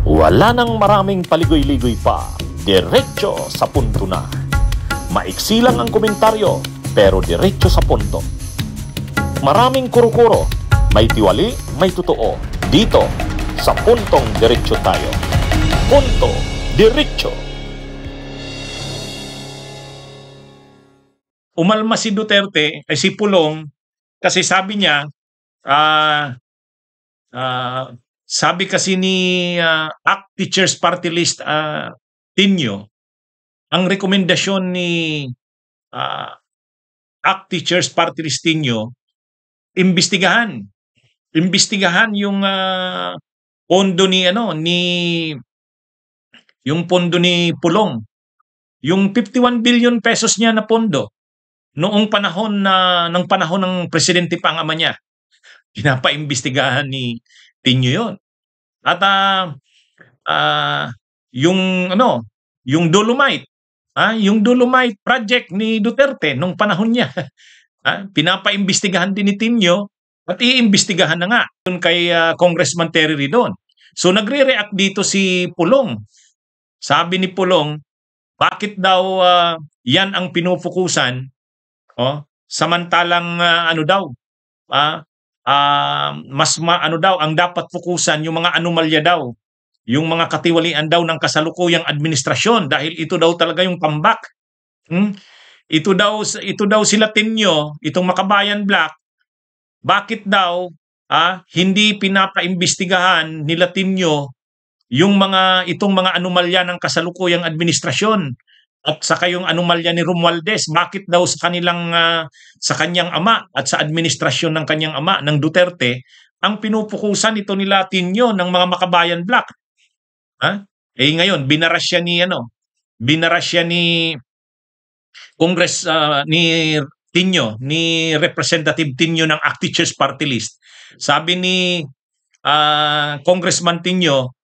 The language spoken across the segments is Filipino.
Wala nang maraming paligoy-ligoy pa, diretso sa punto na. Maiksi lang ang komentaryo, pero diretso sa punto. Maraming kuro-kuro, may tiwali, may totoo. Dito, sa puntong diretso tayo. Punto, diretso. Umalma si Duterte, si Pulong, kasi sabi niya, sabi kasi ni ACT Teachers Party List Tinio, ang rekomendasyon ni ACT Teachers Party List Tinio, imbestigahan yung pondo yung pondo ni Pulong, yung 51 billion pesos niya na pondo noong panahon ng presidente pa ang ama niya. Pinapaimbestigahan ni Tinio yun. At yung Dolomite, yung Dolomite project ni Duterte nung panahon niya, pinapaimbestigahan din ni Tinio at iimbestigahan na nga yun kay Congressman Terry Ridon. So nagre-react dito si Pulong. Sabi ni Pulong, bakit daw yan ang pinupukusan? Samantalang ang dapat fokusan yung mga anomalya daw, yung mga katiwalian daw ng kasalukuyang administrasyon dahil ito daw talaga yung tambak. Ito daw sila Tinio, itong Makabayan Black. Bakit daw hindi pinapaimbestigahan nila Tinio yung itong mga anomalya ng kasalukuyang administrasyon? At saka yung anomalya ni Romualdez, bakit daw sa kanyang ama at sa administrasyon ng kanyang ama, ng Duterte, ang pinupukusan ito nila Tinio ng mga Makabayan Black? Ngayon, binarasya ni Tinio, ni Representative Tinio ng ACT Teachers Party List. Sabi ni Congressman Tinio,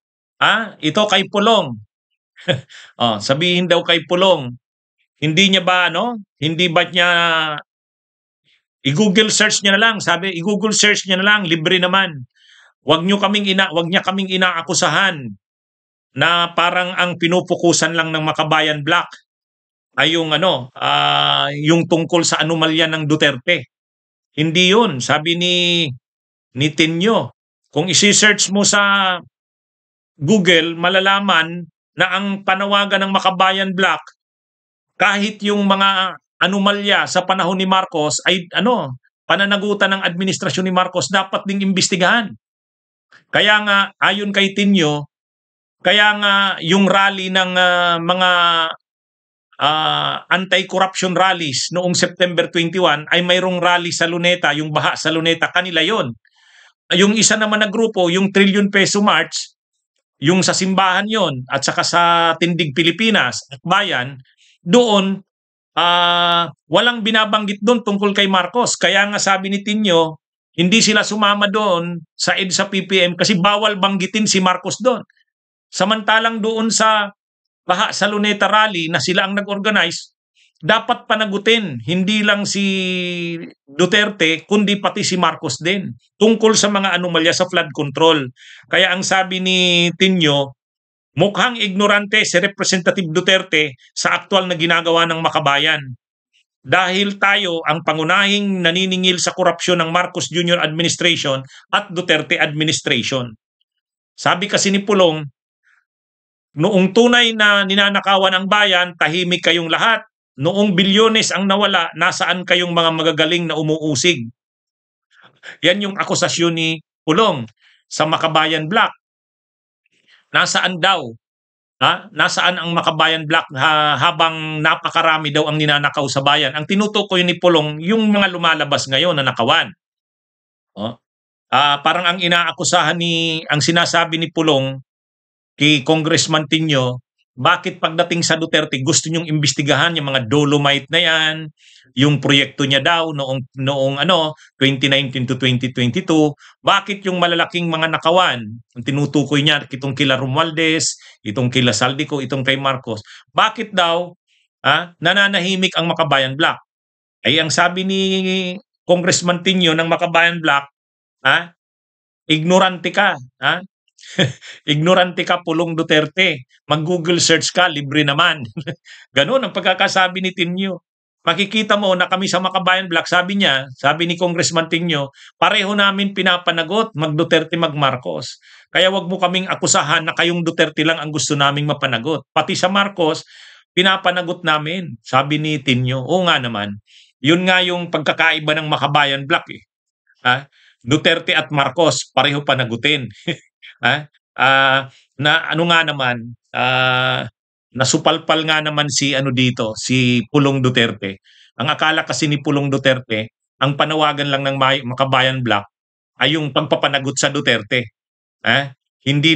ito kay Pulong. Sabihin daw kay Pulong, hindi ba niya i-Google search niya na lang, sabi, i-Google search niya na lang, libre naman. Wag niya kaming inaakusahan na parang ang pinupukusan lang ng Makabayan Black ay yung tungkol sa anomalya ng Duterte. Hindi yun, sabi ni Tinio. Kung isi-search mo sa Google, malalaman na ang panawagan ng Makabayan Black, kahit yung mga anomalya sa panahon ni Marcos ay pananagutan ng administrasyon ni Marcos, dapat ding imbestigahan. Kaya nga, ayon kay Tinio, kaya nga yung rally ng mga anti-corruption rallies noong September 21 ay mayroong rally sa Luneta, yung baha sa Luneta, kanila yon. Yung isa naman na grupo, yung Trillion Peso March, yung sa simbahan yon at saka sa Tindig Pilipinas at Bayan, doon walang binabanggit doon tungkol kay Marcos. Kaya nga sabi ni Tinio, hindi sila sumama doon sa EDSA PPM kasi bawal banggitin si Marcos doon. Samantalang doon sa baha sa Luneta rally na sila ang nag-organize, dapat panagutin hindi lang si Duterte kundi pati si Marcos din tungkol sa mga anomalya sa flood control. Kaya ang sabi ni Tinio, mukhang ignorante si Representative Duterte sa aktual na ginagawa ng Makabayan. Dahil tayo ang pangunahing naniningil sa korupsyon ng Marcos Jr. administration at Duterte administration. Sabi kasi ni Pulong, noong tunay na ninanakawan ang bayan, tahimik kayong lahat. Noong bilyones ang nawala, nasaan kayong mga magagaling na umuusig? Yan yung akusasyon ni Pulong sa Makabayan Black. Nasaan daw? Nasaan ang Makabayan Black habang napakarami daw ang ninanakaw sa bayan? Ang tinutukoy ni Pulong, yung mga lumalabas ngayon na nakawan. Parang ang inaakusahan ang sinasabi ni Pulong kay Congressman Tinio, bakit pagdating sa Duterte gusto niyong imbestigahan yung mga Dolomite na yan, yung proyekto niya daw noong 2019 to 2022, bakit yung malalaking mga nakawan, ang tinutukoy niya itong kila Romualdez, itong kila Saldico, itong kay Marcos, bakit daw nananahimik ang Makabayan Black? Ay ang sabi ni Congressman Tinio ng Makabayan Black, ignorante ka, Ignorante ka, Pulong Duterte. Mag-Google search ka, libre naman. Ganun ang pagkakasabi ni Tinio. Makikita mo na kami sa Makabayan Black, sabi niya, sabi ni Congressman Tinio, pareho namin pinapanagot, mag-Duterte, mag-Marcos. Kaya wag mo kaming akusahan na kayong Duterte lang ang gusto naming mapanagot. Pati sa Marcos, pinapanagot namin, sabi ni Tinio. Oo nga naman. Yun nga yung pagkakaiba ng Makabayan Black eh. Duterte at Marcos, pareho panagutin. Na ano nga naman, nasupalpal nga naman si si Pulong Duterte. Ang akala kasi ni Pulong Duterte, ang panawagan lang ng Makabayan Black ay yung pagpapanagot sa Duterte. Hindi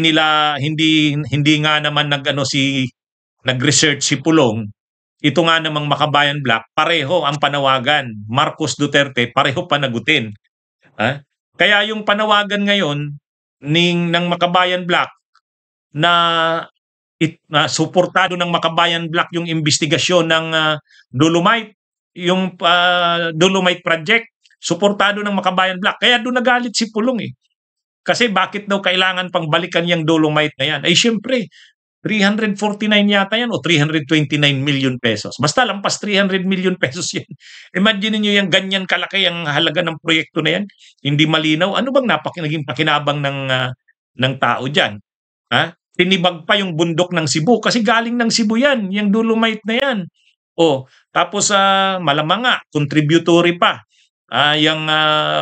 nga naman nag-research si Pulong. Ito nga namang Makabayan Black, pareho ang panawagan. Marcos Duterte, pareho panagutin. Kaya yung panawagan ngayon ng Makabayan Black na suportado ng Makabayan Black yung investigasyon ng Dolomite, yung Dolomite Project, suportado ng Makabayan Black. Kaya doon nagalit si Pulong eh. Kasi bakit daw kailangan pang balikan yung Dolomite na yan? Ay syempre, 349 yata yan o 329 million pesos. Basta lampas 300 million pesos yan. Imagine niyo yung ganyan kalaki ang halaga ng proyekto na yan. Hindi malinaw. Ano bang naging pakinabang ng tao dyan? Tinibag pa yung bundok ng Cebu kasi galing ng Cebu yan, yung Dolomite na yan. Tapos malamang nga, contributory pa yung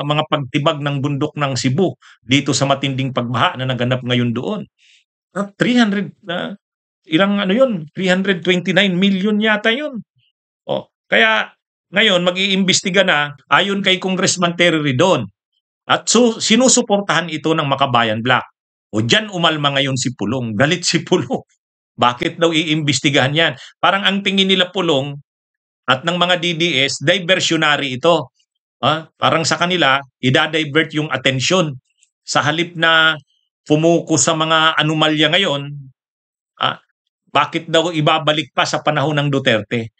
mga pagtibag ng bundok ng Cebu dito sa matinding pagbaha na naganap ngayon doon. 329 million yata yun. Kaya ngayon mag-iimbestiga na ayon kay Congressman Terry Ridon. At sinusuportahan ito ng Makabayan Black. Diyan umalma ngayon si Pulong. Galit si Pulong. Bakit daw iimbestigahan yan? Parang ang tingin nila Pulong at ng mga DDS, diversionary ito. Parang sa kanila, idadivert yung atensyon. Sa halip na fumukus sa mga anomalya ngayon, bakit daw ibabalik pa sa panahon ng Duterte?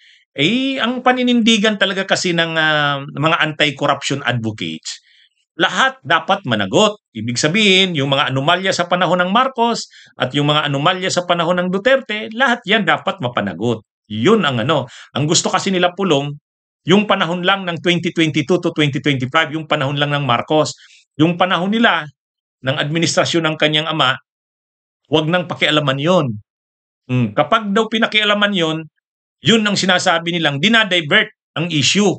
Ang paninindigan talaga kasi ng mga anti-corruption advocates, lahat dapat managot. Ibig sabihin, yung mga anomalya sa panahon ng Marcos at yung mga anomalya sa panahon ng Duterte, lahat yan dapat mapanagot. Yun ang Ang gusto kasi nila Pulong, yung panahon lang ng 2022 to 2025, yung panahon lang ng Marcos. Yung panahon nila, ng administrasyon ng kanyang ama, wag nang pakialaman yon. Kapag daw pinakialaman yon, yun ang sinasabi nilang dinadivert ang issue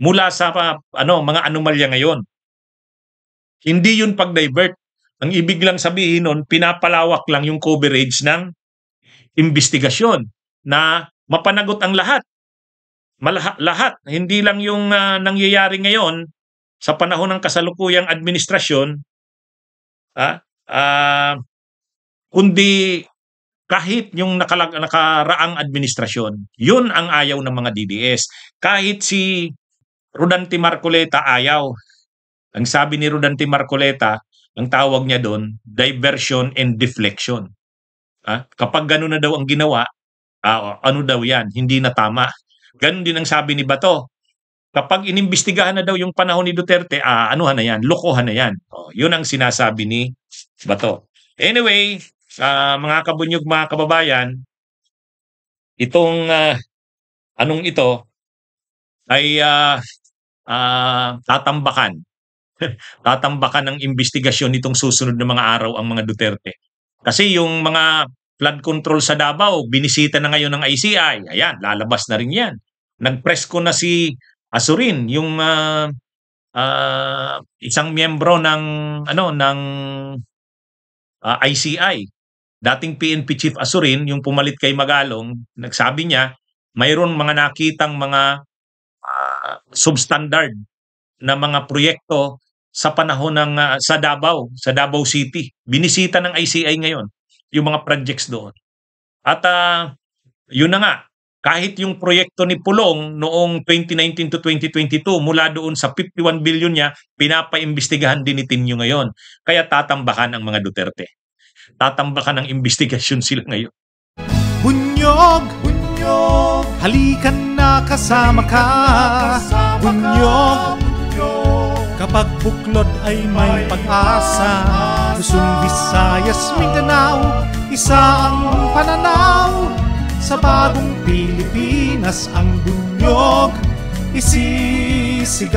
mula sa mga anomalya ngayon. Hindi yun pag-divert. Ang ibig lang sabihin nun, pinapalawak lang yung coverage ng investigasyon na mapanagot ang lahat. Lahat. Hindi lang yung nangyayari ngayon sa panahon ng kasalukuyang administrasyon, kundi kahit yung nakaraang administrasyon. Yun ang ayaw ng mga DDS. Kahit si Rodante Marcoleta ayaw. Ang sabi ni Rodante Marcoleta, ang tawag niya doon, diversion and deflection. Kapag gano'n na daw ang ginawa, ano daw yan, hindi na tama. Ganun din ang sabi ni Bato. Kapag inimbestigahan na daw yung panahon ni Duterte, anuhan na yan, lokohan na yan. Yun ang sinasabi ni Bato. Anyway, mga kabunyog, mga kababayan, itong ito ay tatambakan. Tatambakan ng investigasyon nitong susunod na mga araw ang mga Duterte. Kasi yung mga flood control sa Davao, binisita na ngayon ng ICI. Ayan, lalabas na rin yan. Nag-press ko na si Asurin, yung isang miyembro ng ICI. Dating PNP Chief Asurin, yung pumalit kay Magalong, nagsabi niya, mayroon mga nakitang mga substandard na mga proyekto sa panahon ng sa Davao City. Binisita ng ICI ngayon yung mga projects doon. At yun na nga, kahit yung proyekto ni Pulong noong 2019 to 2022, mula doon sa 51 billion niya, pinapaimbestigahan din ni Tinio ngayon. Kaya tatambakan ang mga Duterte. Tatambakan ng investigasyon sila ngayon. Bunyog, bunyog, halikan na kasama ka. Bunyog, kapag buklod ay may pag-asa. Luzon, Visayas, Mindanao, isa ang pananaw. Sa bagong Pilipinas ang bunyog isisigaw.